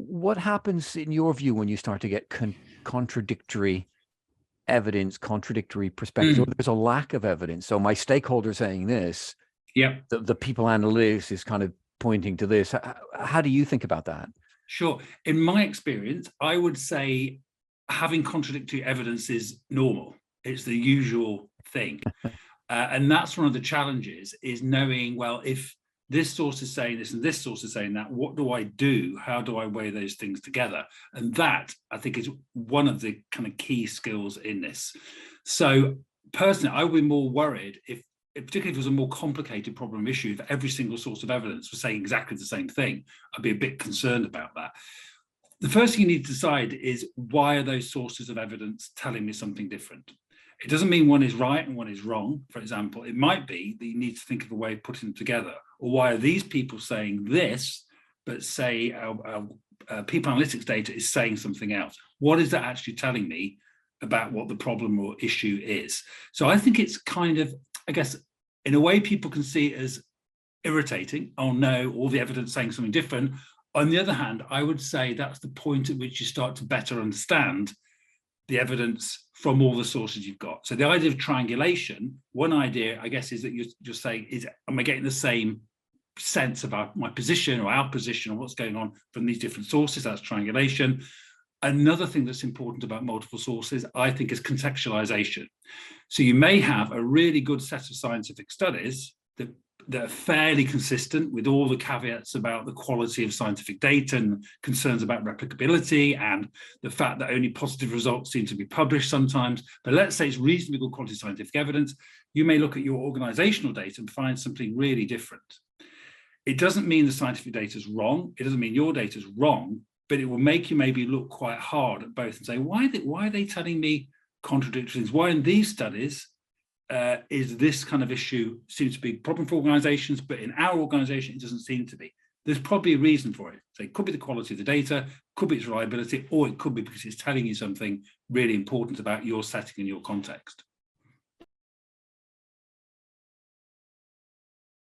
what happens in your view when you start to get contradictory evidence, contradictory perspectives, or there's a lack of evidence? So my stakeholder saying this, the people analytics is kind of pointing to this. How do you think about that? Sure. In my experience, I would say having contradictory evidence is normal. It's the usual thing. And that's one of the challenges, is knowing, well, if this source is saying this and this source is saying that, what do I do? How do I weigh those things together? And that, I think, is one of the kind of key skills in this. So personally, I would be more worried particularly if it was a more complicated problem issue, if every single source of evidence was saying exactly the same thing. I'd be a bit concerned about that. The first thing you need to decide is, why are those sources of evidence telling me something different? It doesn't mean one is right and one is wrong. For example, it might be that you need to think of a way of putting them together. Or why are these people saying this, but say our people analytics data is saying something else? What is that actually telling me about what the problem or issue is? So I think it's kind of, I guess, in a way, people can see it as irritating. Oh no, all the evidence saying something different. On the other hand, I would say that's the point at which you start to better understand the evidence from all the sources you've got. So the idea of triangulation, one idea, I guess, is that you're just saying, am I getting the same sense about my position or our position or what's going on from these different sources? That's triangulation. Another thing that's important about multiple sources, I think, is contextualization. So you may have a really good set of scientific studies that are fairly consistent with all the caveats about the quality of scientific data and concerns about replicability and the fact that only positive results seem to be published sometimes. But let's say it's reasonably good quality scientific evidence. You may look at your organizational data and find something really different. It doesn't mean the scientific data is wrong. It doesn't mean your data is wrong, but it will make you maybe look quite hard at both and say, why are they telling me contradictory things? Why in these studies is this kind of issue seems to be a problem for organizations, but in our organization, it doesn't seem to be? There's probably a reason for it. So it could be the quality of the data, could be its reliability, or it could be because it's telling you something really important about your setting and your context.